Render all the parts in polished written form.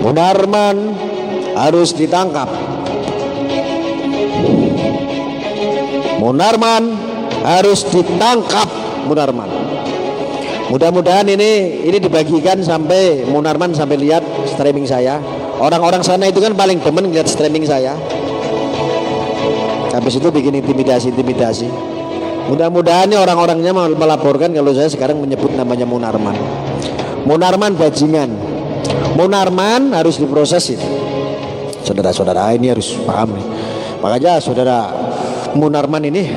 Munarman harus ditangkap. Munarman harus ditangkap. Munarman. Mudah-mudahan ini dibagikan sampai Munarman sampai lihat streaming saya. Orang-orang sana itu kan paling demen lihat streaming saya. Habis itu bikin intimidasi. Mudah-mudahan nih orang-orangnya melaporkan kalau saya sekarang menyebut namanya Munarman. Munarman bajingan. Munarman harus diproses itu. Saudara-saudara ini harus paham nih. Makanya saudara Munarman ini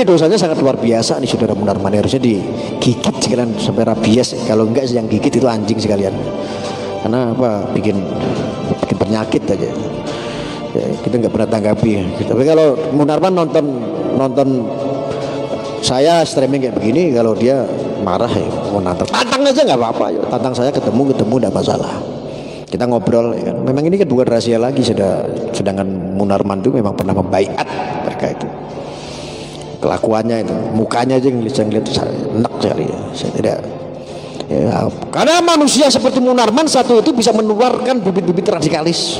dosanya sangat luar biasa nih saudara Munarman. Harusnya digigit sekalian sampai rabies. Kalau enggak yang gigit itu anjing sekalian. Karena apa? Bikin penyakit aja. Ya, kita nggak pernah tanggapi. Tapi kalau Munarman nonton saya streaming kayak begini, kalau dia marah ya mau tantang aja nggak apa-apa. Ya. Tantang saya ketemu nggak masalah. Kita ngobrol ya kan. Memang ini kan bukan rahasia lagi. Sedangkan Munarman itu memang pernah membaiat mereka itu. Kelakuannya itu, mukanya aja yang lihat enak sekali. Saya tidak. Ya, karena manusia seperti Munarman satu itu bisa menularkan bibit-bibit radikalis.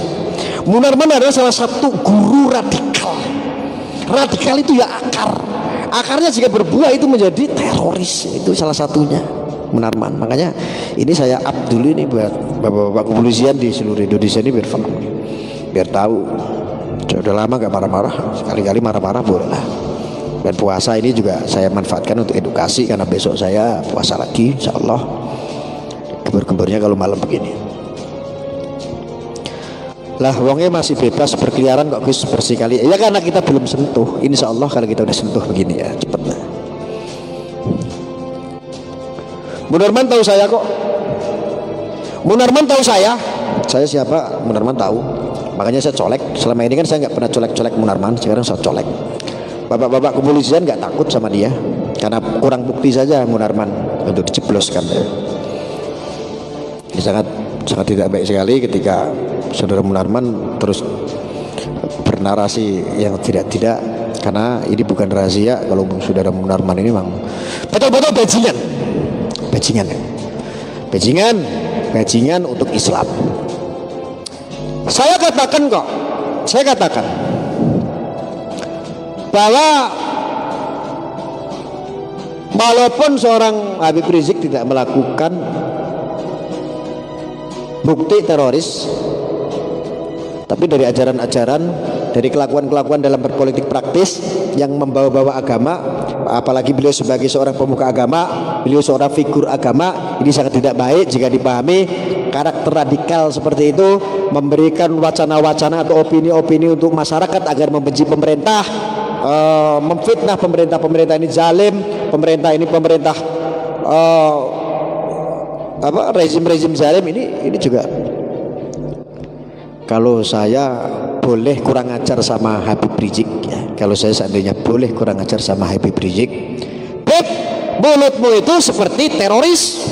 Munarman adalah salah satu guru radikal. Radikal itu ya akarnya jika berbuah itu menjadi teroris, itu salah satunya Munarman. Makanya ini saya up dulu ini buat bapak-bapak kepolisian di seluruh Indonesia ini biar tahu. Sudah lama gak marah-marah, sekali-kali marah-marah boleh lah. Dan puasa ini juga saya manfaatkan untuk edukasi karena besok saya puasa lagi, insya Allah. Gembur-gemburnya kalau malam begini. Lah wongnya masih bebas berkeliaran kok Gus bersih kali. Ya karena kita belum sentuh. Insya Allah kalau kita udah sentuh begini ya cepatnya. Munarman tahu saya kok. Munarman tahu saya. Saya siapa? Munarman tahu. Makanya saya colek. Selama ini kan saya nggak pernah colek-colek Munarman. Sekarang saya colek. Bapak-bapak kepolisian nggak takut sama dia karena kurang bukti saja Munarman untuk dijebloskan. Ini sangat tidak baik sekali ketika saudara Munarman terus bernarasi yang tidak karena ini bukan rahasia kalau saudara Munarman ini memang betul-betul bajingan untuk Islam. Saya katakan bahwa walaupun seorang Habib Rizik tidak melakukan bukti teroris, tapi dari ajaran-ajaran, dari kelakuan-kelakuan dalam berpolitik praktis yang membawa-bawa agama, apalagi beliau sebagai seorang pemuka agama, beliau seorang figur agama, ini sangat tidak baik jika dipahami karakter radikal seperti itu, memberikan wacana-wacana atau opini-opini untuk masyarakat agar membenci pemerintah, memfitnah pemerintah ini zalim, pemerintah rezim zalim ini juga. Kalau saya boleh kurang ajar sama Habib Rizik ya, kalau saya seandainya boleh kurang ajar sama Habib Rizik, Beb, mulutmu itu seperti teroris.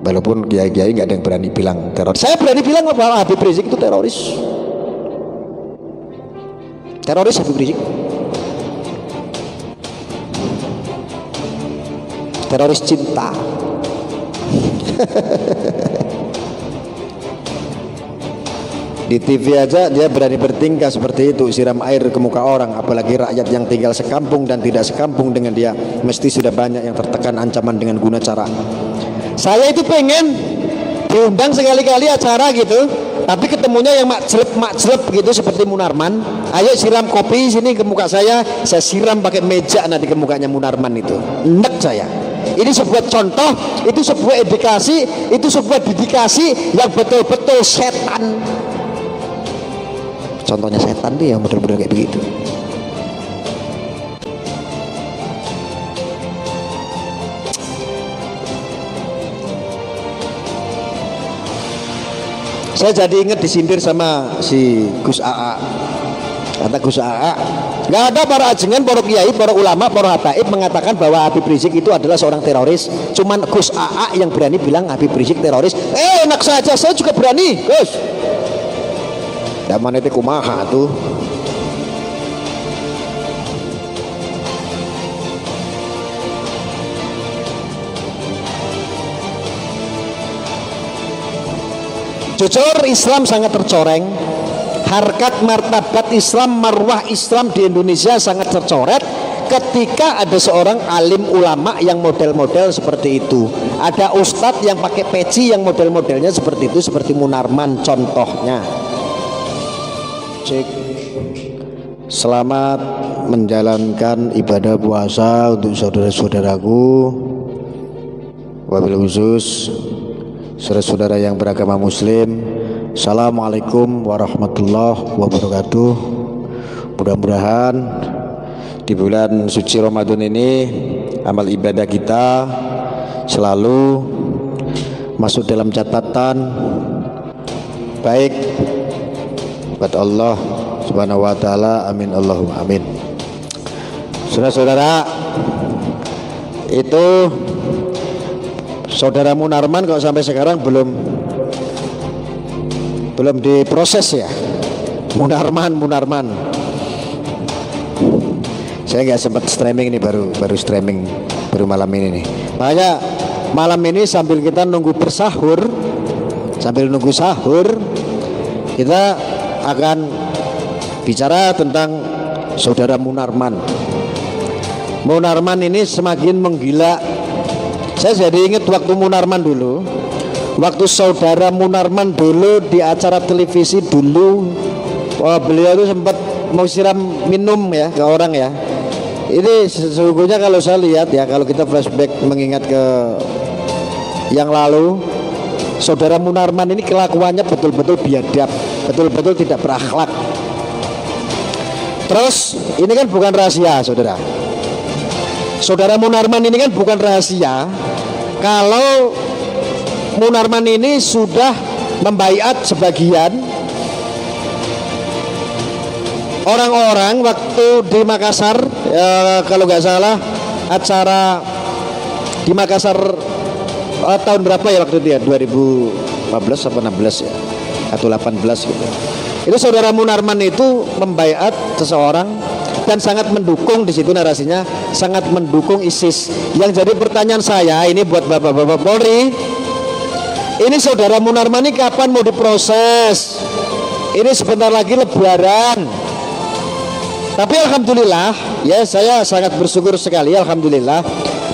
Walaupun kiai-kiai nggak ada yang berani bilang teroris, saya berani bilang bahwa Habib Rizik itu teroris Habib Rizik teroris cinta. Di TV aja dia berani bertingkah seperti itu, siram air ke muka orang, apalagi rakyat yang tinggal sekampung dan tidak sekampung dengan dia, mesti sudah banyak yang tertekan ancaman dengan guna cara. Saya itu pengen diundang sekali-kali acara gitu, tapi ketemunya yang makjelep gitu seperti Munarman. Ayo siram kopi sini ke muka saya siram pakai meja nanti ke mukanya Munarman itu. Enek saya. Ini sebuah contoh, itu sebuah edukasi, itu sebuah dedikasi yang betul-betul setan. Contohnya setan tuh yang betul-betul kayak begitu. Saya jadi ingat disindir sama si Gus AA. Kata Gus AA, nggak ada para ajengan, para kiai, para ulama, para habaib mengatakan bahwa Habib Rizik itu adalah seorang teroris. Cuman Gus AA yang berani bilang Habib Rizik teroris. Enak saja, saya juga berani, Gus. Daman itu kumaha tuh. Jujur Islam sangat tercoreng. Harkat martabat Islam, marwah Islam di Indonesia sangat tercoret ketika ada seorang alim ulama yang model-model seperti itu. Ada ustadz yang pakai peci yang model-modelnya seperti itu, seperti Munarman contohnya. Cek. Selamat menjalankan ibadah puasa untuk saudara-saudaraku, wabil khusus saudara-saudara yang beragama muslim. Assalamualaikum warahmatullahi wabarakatuh. Mudah-mudahan di bulan suci Ramadan ini amal ibadah kita selalu masuk dalam catatan baik buat Allah Subhanahu wa taala. Amin Allahumma amin. Saudara-saudara, itu saudara Munarman kok sampai sekarang belum diproses ya. Munarman. Saya nggak sempat streaming ini, baru streaming baru malam ini nih. Makanya malam ini sambil kita nunggu bersahur, sambil nunggu sahur, kita akan bicara tentang saudara Munarman. Munarman ini semakin menggila. Saya jadi ingat waktu Munarman dulu, waktu saudara Munarman dulu di acara televisi dulu, beliau itu sempat mau siram minum ya ke orang ya. Ini sesungguhnya kalau saya lihat ya, kalau kita flashback mengingat ke yang lalu, saudara Munarman ini kelakuannya betul-betul biadab, betul-betul tidak berakhlak. Terus ini kan bukan rahasia, saudara Munarman ini kan bukan rahasia kalau Munarman ini sudah membaiat sebagian orang-orang waktu di Makassar, kalau nggak salah acara di Makassar tahun berapa ya waktu itu ya, 2015 atau 16 ya, atau 18 gitu. Itu saudara Munarman itu membaiat seseorang dan sangat mendukung, di situ narasinya sangat mendukung ISIS. Yang jadi pertanyaan saya ini buat bapak-bapak Polri, ini saudara Munarman ini kapan mau diproses? Ini sebentar lagi Lebaran. Tapi alhamdulillah ya, saya sangat bersyukur sekali, alhamdulillah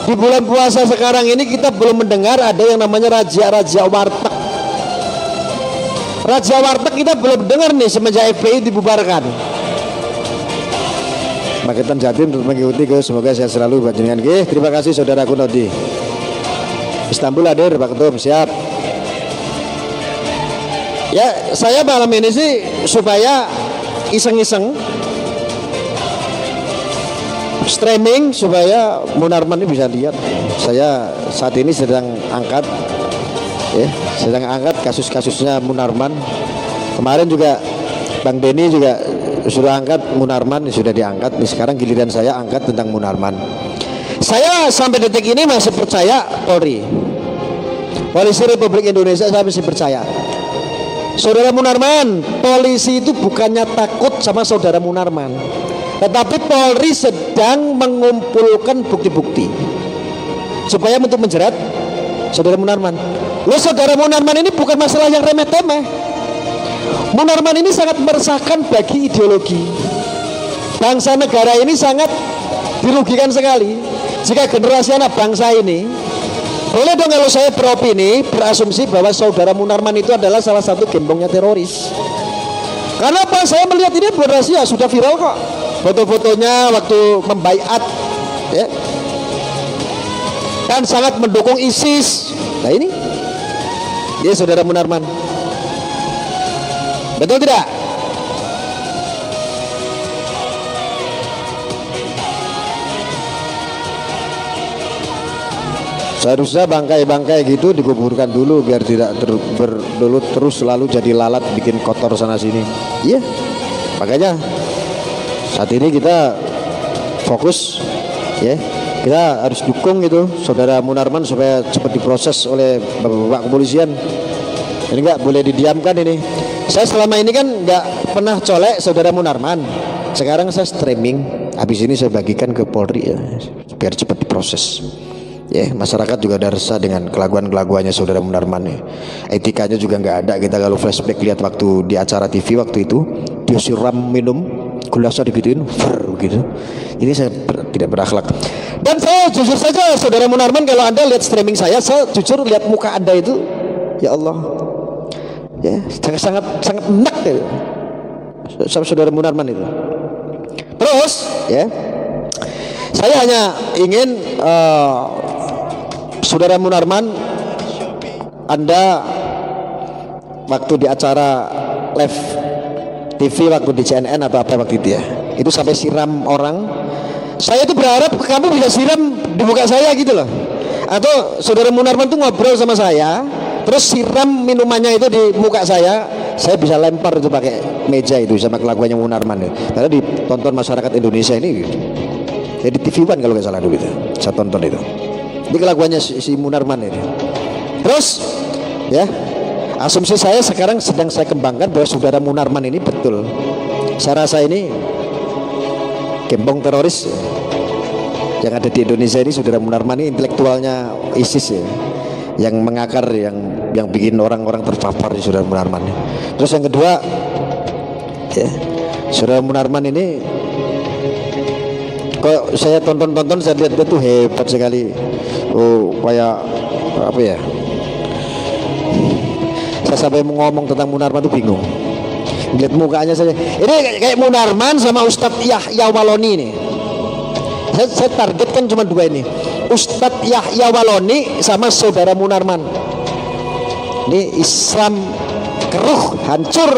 di bulan puasa sekarang ini kita belum mendengar ada yang namanya raja warteg. Raja warteg kita belum dengar nih semenjak FPI dibubarkan. Magetan Jatim untuk mengikuti, semoga sehat selalu buat jenengan. Terima kasih saudaraku Nodi. Istanbul hadir Pak Ketum, siap. Ya, saya malam ini sih supaya iseng-iseng streaming supaya Munarman ini bisa lihat. Saya saat ini sedang angkat kasus-kasusnya Munarman. Kemarin juga Bang Denny juga sudah angkat Munarman, sudah diangkat. Nih sekarang giliran saya angkat tentang Munarman. Saya sampai detik ini masih percaya Polri, Polisi Republik Indonesia, saya masih percaya. Saudara Munarman, polisi itu bukannya takut sama saudara Munarman, tetapi Polri sedang mengumpulkan bukti-bukti supaya untuk menjerat saudara Munarman. Loh, saudara Munarman ini bukan masalah yang remeh-temeh. Munarman ini sangat meresahkan bagi ideologi bangsa negara ini, sangat dirugikan sekali jika generasi anak bangsa ini. Boleh dong kalau saya beropini, berasumsi bahwa saudara Munarman itu adalah salah satu gembongnya teroris. Karena apa? Saya melihat ini bukan rahasia, sudah viral kok foto-fotonya waktu membaiat ya, kan sangat mendukung ISIS. Nah ini dia saudara Munarman, betul tidak? Seharusnya bangkai-bangkai gitu dikuburkan dulu biar tidak terus selalu jadi lalat bikin kotor sana sini. Iya, makanya saat ini kita fokus ya, kita harus dukung itu saudara Munarman supaya cepat diproses oleh bapak kepolisian. Ini nggak boleh didiamkan ini. Saya selama ini kan nggak pernah colek saudara Munarman. Sekarang saya streaming, habis ini saya bagikan ke Polri ya, biar cepat diproses. Ya, masyarakat juga ada resah dengan kelakuan-kelakuannya saudara Munarman nih. Etikanya juga nggak ada. Kita kalau flashback lihat waktu di acara TV waktu itu, dia siram minum, gelasnya digituin, gitu. Ini saya tidak berakhlak. Dan saya jujur saja saudara Munarman, kalau Anda lihat streaming saya jujur lihat muka Anda itu, ya Allah, ya sangat enak ya, sama saudara Munarman itu. Terus, ya, saya hanya ingin saudara Munarman, Anda waktu di acara live TV waktu di CNN atau apa waktu itu ya, itu sampai siram orang. Saya tuh berharap kamu bisa siram di muka saya gitu loh. Atau saudara Munarman tuh ngobrol sama saya, terus siram minumannya itu di muka saya bisa lempar itu pakai meja itu sama kelakuannya Munarman ya. Karena ditonton masyarakat Indonesia ini gitu. Jadi TV One kalau nggak salah dulu itu, saya tonton itu. Ini kelakuannya si Munarman ini. Terus ya, asumsi saya sekarang sedang saya kembangkan bahwa saudara Munarman ini betul, saya rasa ini gembong teroris yang ada di Indonesia ini. Saudara Munarman ini intelektualnya ISIS ya, yang mengakar, yang bikin orang-orang terpapar di saudara Munarman. Terus yang kedua ya, saudara Munarman ini kok saya tonton saya lihat dia tuh hebat sekali. Oh, kayak apa ya, saya sampai mau ngomong tentang Munarman tuh bingung. Lihat mukanya saja, ini kayak Munarman sama Ustadz Yahya Waloni nih. Saya targetkan cuma dua ini, Ustadz Yahya Waloni sama saudara Munarman. Ini Islam keruh, hancur.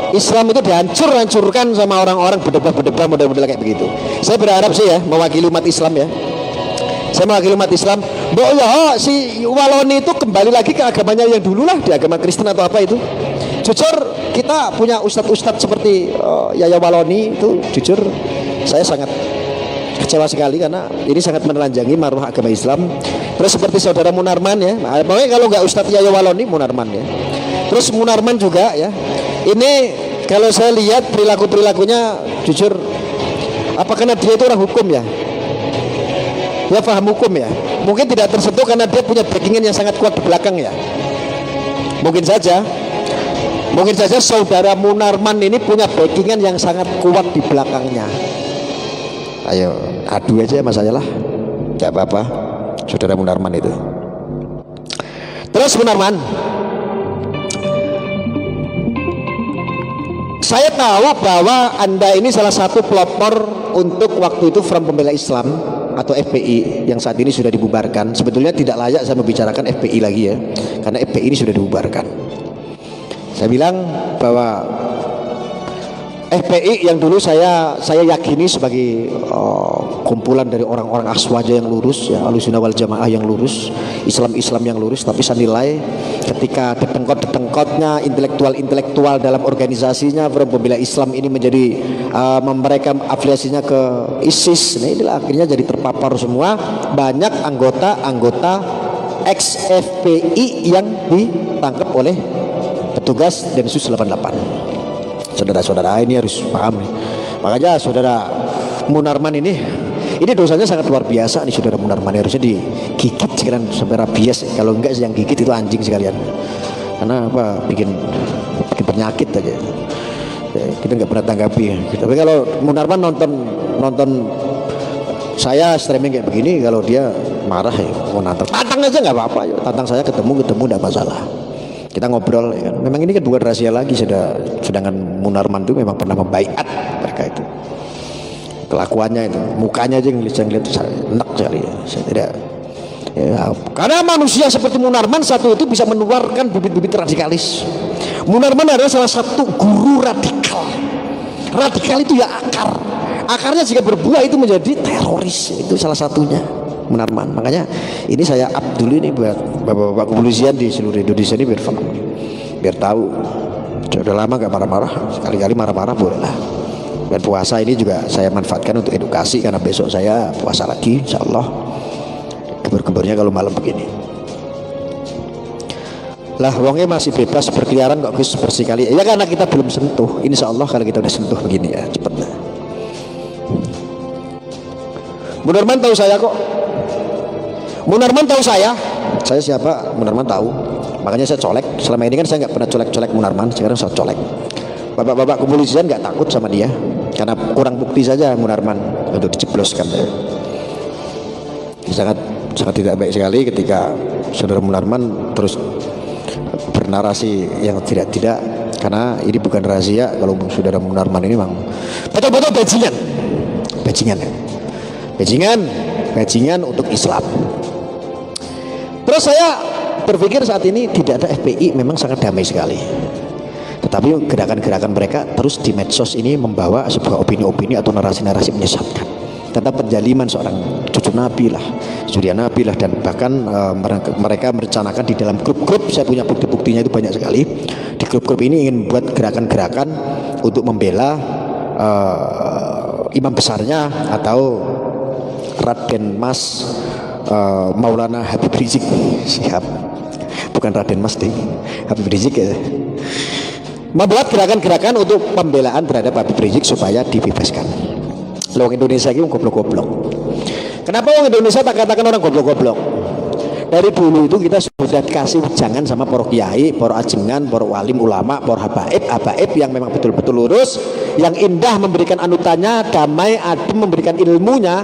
Islam itu dihancurkan sama orang-orang berdebat model-model kayak begitu. Saya berharap sih ya, mewakili umat Islam ya, saya mewakili umat Islam, bahwa ya si Waloni itu kembali lagi ke agamanya yang dulu lah, di agama Kristen atau apa itu. Jujur kita punya ustadz seperti Yahya Waloni itu, jujur saya sangat kecewa sekali karena ini sangat menelanjangi marwah agama Islam. Terus seperti saudara Munarman ya, makanya kalau nggak Ustadz Yahya Waloni, Munarman ya. Terus Munarman juga ya, ini kalau saya lihat perilakunya jujur, apa karena dia itu orang hukum ya, dia paham hukum ya, mungkin tidak tersentuh karena dia punya backingan yang sangat kuat di belakang ya. Mungkin saja saudara Munarman ini punya backingan yang sangat kuat di belakangnya. Ayo adu aja mas saya lah, gak apa-apa saudara Munarman itu. Terus Munarman, saya tahu bahwa Anda ini salah satu pelopor untuk waktu itu Front Pembela Islam atau FPI yang saat ini sudah dibubarkan. Sebetulnya tidak layak saya membicarakan FPI lagi ya, karena FPI ini sudah dibubarkan. Saya bilang bahwa FPI yang dulu saya yakini sebagai kumpulan dari orang-orang aswaja yang lurus ya, Ahlussunnah wal Jamaah yang lurus, Islam yang lurus, tapi saya nilai ketika detengkot-detengkotnya intelektual dalam organisasinya Front Pembela Islam ini menjadi mereka afiliasinya ke ISIS. Nah inilah akhirnya jadi terpapar semua, banyak anggota ex FPI yang ditangkap oleh petugas Densus 88. Saudara-saudara ini harus paham nih. Makanya saudara Munarman ini dosanya sangat luar biasa nih. Saudara Munarman harusnya digigit sekarang sampai rabies. Kalau enggak yang gigit itu anjing sekalian. Karena apa? Bikin penyakit aja. Kita nggak pernah tanggapi. Tapi kalau Munarman nonton saya streaming kayak begini, kalau dia marah ya mau tantang aja nggak apa-apa. Tantang saya ketemu nggak masalah. Kita ngobrol ya kan. Memang ini kan bukan rahasia lagi, sedangkan Munarman itu memang pernah membaiat mereka itu. Kelakuannya itu, mukanya aja yang lihat enak sekali ya. Saya tidak ya, karena manusia seperti Munarman satu itu bisa menularkan bibit-bibit radikalis. Munarman adalah salah satu guru radikal. Radikal itu ya akarnya jika berbuah itu menjadi teroris, itu salah satunya Munarman. Makanya ini saya up dulu ini buat bapak-bapak kepolisian di seluruh Indonesia ini biar tahu. Sudah lama gak marah-marah, sekali-kali marah-marah boleh lah. Dan puasa ini juga saya manfaatkan untuk edukasi, karena besok saya puasa lagi insya Allah. Gebur-geburnya kalau malam begini lah, wongnya masih bebas berkeliaran kok Gus, bersih kali ya, karena kita belum sentuh. Insya Allah kalau kita udah sentuh begini ya cepet lah. Munarman tahu saya kok. Munarman tahu saya siapa, Munarman tahu. Makanya saya colek. Selama ini kan saya nggak pernah colek-colek Munarman, sekarang saya colek. Bapak-bapak kepolisian nggak takut sama dia, karena kurang bukti saja Munarman untuk dijebloskan. Sangat tidak baik sekali ketika saudara Munarman terus bernarasi yang tidak, karena ini bukan rahasia kalau saudara Munarman ini memang betul-betul bajingan untuk Islam. Terus saya berpikir saat ini tidak ada FPI memang sangat damai sekali, tetapi gerakan-gerakan mereka terus di medsos ini membawa sebuah opini-opini atau narasi-narasi menyesatkan tentang penjaliman seorang cucu Nabi lah, suriah Nabi lah, dan bahkan mereka merencanakan di dalam grup-grup, saya punya bukti-buktinya itu banyak sekali. Di grup-grup ini ingin buat gerakan-gerakan untuk membela imam besarnya atau Raden Mas Maulana Habib Rizik Syihab, bukan Raden Mas deh, Habib Rizik ya. Membuat gerakan-gerakan untuk pembelaan terhadap Habib Rizik supaya dibebaskan. Orang Indonesia ini goblok-goblok. Kenapa orang Indonesia tak katakan orang goblok-goblok? Dari dulu itu kita sudah dikasih jangan sama para kiai, para ajengan, para walim ulama, para habaib yang memang betul-betul lurus, yang indah memberikan anutannya, damai, adem, memberikan ilmunya,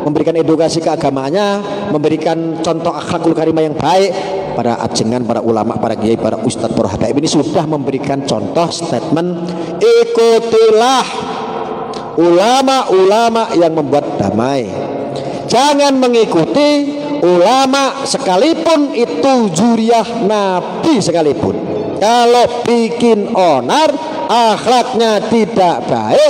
memberikan edukasi keagamaannya, memberikan contoh akhlakul karimah yang baik. Para ajengan, para ulama, para kiai, para ustadz, para habaib ini sudah memberikan contoh statement, ikutilah ulama-ulama yang membuat damai, jangan mengikuti ulama sekalipun itu juriah Nabi sekalipun. Kalau bikin onar, akhlaknya tidak baik,